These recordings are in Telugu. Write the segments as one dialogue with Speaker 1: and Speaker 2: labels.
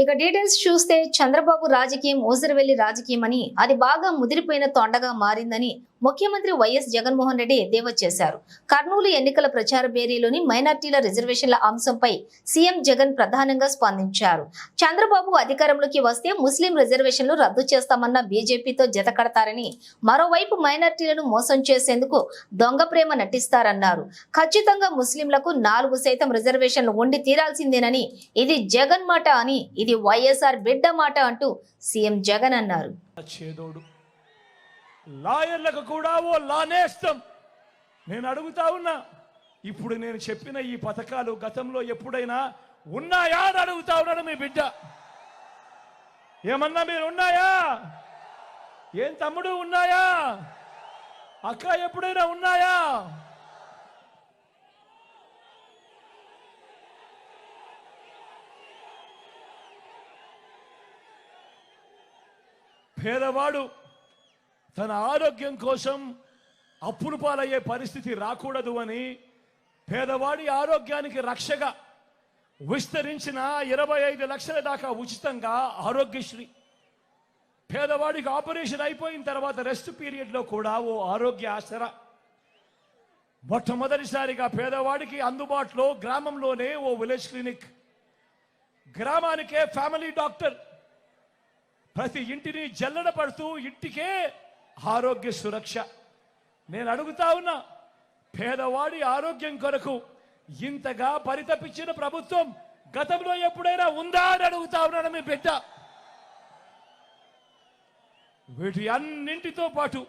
Speaker 1: ఇక డీటెయిల్స్ చూస్తే చంద్రబాబు రాజకీయం ఊసరవెల్లి రాజకీయం అని, అది బాగా ముదిరిపోయిన తొండగా మారిందని ముఖ్యమంత్రి వైఎస్ జగన్మోహన్ రెడ్డి ఎద్దేవా చేశారు. కర్నూలు ఎన్నికల ప్రచార బేరీలోని మైనార్టీల రిజర్వేషన్ల అంశంపై సీఎం జగన్ ప్రధానంగా స్పందించారు. చంద్రబాబు అధికారంలోకి వస్తే ముస్లిం రిజర్వేషన్లు రద్దు చేస్తామన్న బీజేపీతో జతకడతారని, మరోవైపు మైనార్టీలను మోసం చేసేందుకు దొంగ ప్రేమ నటిస్తారన్నారు. ఖచ్చితంగా ముస్లింలకు 4% రిజర్వేషన్లు ఉండి తీరాల్సిందేనని, ఇది జగన్ మాట అని, ఇది వైఎస్ఆర్ బిడ్డ మాట అంటూ సీఎం జగన్ అన్నారు.
Speaker 2: లాయర్లకు కూడా ఓ లానేస్తం. నేను అడుగుతా ఉన్నా, ఇప్పుడు నేను చెప్పిన ఈ పథకాలు గతంలో ఎప్పుడైనా ఉన్నాయా అని అడుగుతా ఉన్నాడు మీ బిడ్డ. ఏమన్నా మీరు ఉన్నాయా? ఏం తమ్ముడు ఉన్నాయా? అక్క ఎప్పుడైనా ఉన్నాయా? పేదవాడు తన ఆరోగ్యం కోసం అప్పులు పాలయ్యే పరిస్థితి రాకూడదు అని పేదవాడి ఆరోగ్యానికి రక్షగా విస్తరించిన 25 లక్షల దాకా ఉచితంగా ఆరోగ్యశ్రీ, పేదవాడికి ఆపరేషన్ అయిపోయిన తర్వాత రెస్ట్ పీరియడ్లో కూడా ఓ ఆరోగ్య ఆసరా, మొట్టమొదటిసారిగా పేదవాడికి అందుబాటులో గ్రామంలోనే ఓ విలేజ్ క్లినిక్, గ్రామానికే ఫ్యామిలీ డాక్టర్, ప్రతి ఇంటిని జల్లెడ పడుతూ ఇంటికే ఆరోగ్య సురక్ష. నేను అడుగుతా ఉన్నా, పేదవాడి ఆరోగ్యం కొరకు ఇంతగా పరితపించిన ప్రభుత్వం గతంలో ఎప్పుడైనా ఉందా అని అడుగుతా ఉన్నాను మీ బిడ్డ. వీటి అన్నింటితో పాటు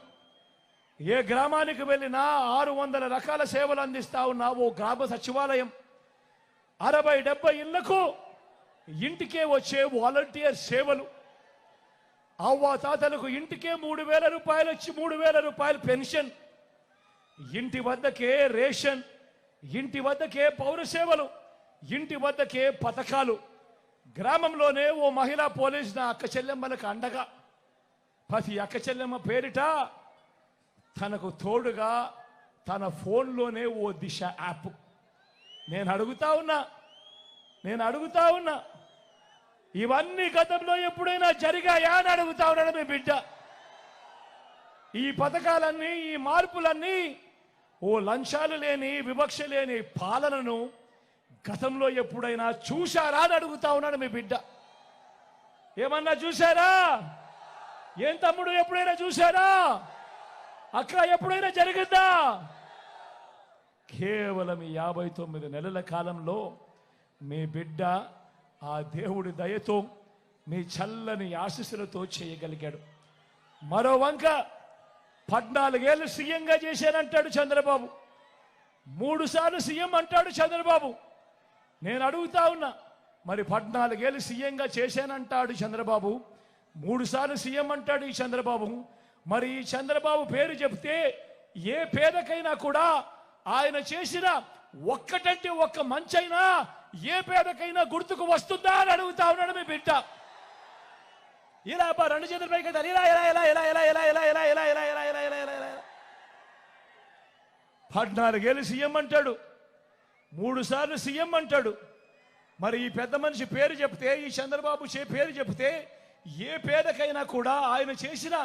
Speaker 2: ఏ గ్రామానికి వెళ్ళినా 600 రకాల సేవలు అందిస్తా ఉన్నా ఓ గ్రామ సచివాలయం, 60-70 ఇళ్లకు ఇంటికే వచ్చే వాలంటీర్ సేవలు, అవ్వ తాతలకు ఇంటికే 3,000 రూపాయలు వచ్చి 3,000 రూపాయలు పెన్షన్, ఇంటి వద్దకే రేషన్, ఇంటి వద్దకే పౌర సేవలు, ఇంటి వద్దకే పథకాలు, గ్రామంలోనే ఓ మహిళా పోలీస్ నా అక్క చెల్లెమ్మలకు అండగా, ప్రతి అక్క చెల్లెమ్మ పేరిట తనకు తోడుగా తన ఫోన్లోనే ఓ దిశ యాప్. నేను అడుగుతా ఉన్నా ఇవన్నీ గతంలో ఎప్పుడైనా జరిగాయా అని అడుగుతా ఉన్నాడు మీ బిడ్డ. ఈ పథకాలన్నీ, ఈ మార్పులన్నీ ఓ లంచాలు లేని, వివక్ష లేని పాలనను గతంలో ఎప్పుడైనా చూశారా అని అడుగుతా ఉన్నాడు మీ బిడ్డ. ఏమన్నా చూశారా? ఏం తమ్ముడు ఎప్పుడైనా చూశారా? అక్కడ ఎప్పుడైనా జరిగిందా? కేవలం 59 నెలల కాలంలో మీ బిడ్డ ఆ దేవుడి దయతో, మీ చల్లని ఆశీస్సులతో చేయగలిగాడు. మరో వంక 14 ఏళ్ళు సీఎంగా చేశానంటాడు చంద్రబాబు, 3 సార్లు సీఎం అంటాడు చంద్రబాబు. నేను అడుగుతా ఉన్నా, మరి 14 ఏళ్ళు సీఎంగా చేశానంటాడు చంద్రబాబు, 3 సార్లు సీఎం అంటాడు ఈ చంద్రబాబు. మరి ఈ చంద్రబాబు పేరు చెప్తే ఏ పేదకైనా కూడా ఆయన చేసిన ఒక్కటంటే ఒక్క మంచైనా ఏ పేదకైనా గుర్తుకు వస్తుందా అని అడుగుతా ఉన్నాడు మీ బిడ్డ. ఇలా 2 చేతుల పైకి ఇలా ఇలా ఇలా ఇలా ఇలా ఇలా ఇలా ఇలా ఇలా ఇలా ఇలా ఇలా ఇలా ఇలా ఇలా 14 ఏళ్ళు సీఎం అంటాడు, 3 సార్లు సీఎం అంటాడు. మరి ఈ పెద్ద మనిషి పేరు చెప్తే, ఈ చంద్రబాబు పేరు చెప్తే ఏ పేదకైనా కూడా ఆయన చేసిన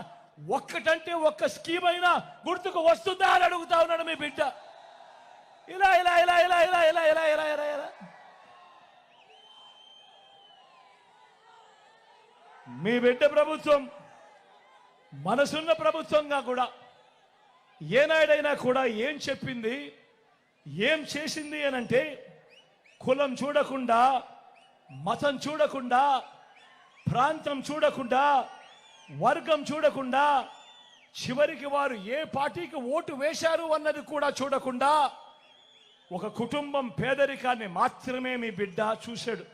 Speaker 2: ఒక్కటంటే ఒక్క స్కీమ్ అయినా గుర్తుకు వస్తుందా అని అడుగుతా ఉన్నాడు మీ బిడ్డ. ఇలా ఇలా ఇలా ఇలా ఇలా ఇలా ఇలా ఇలా ఇలా ఇలా మీ బిడ్డ ప్రభుత్వం మనసున్న ప్రభుత్వంగా కూడా ఏనాడైనా కూడా ఏం చెప్పింది, ఏం చేసింది అనంటే కులం చూడకుండా, మతం చూడకుండా, ప్రాంతం చూడకుండా, వర్గం చూడకుండా, చివరికి వారు ఏ పార్టీకి ఓటు వేశారు అన్నది కూడా చూడకుండా ఒక కుటుంబం పేదరికాన్ని మాత్రమే మీ బిడ్డ చూశాడు.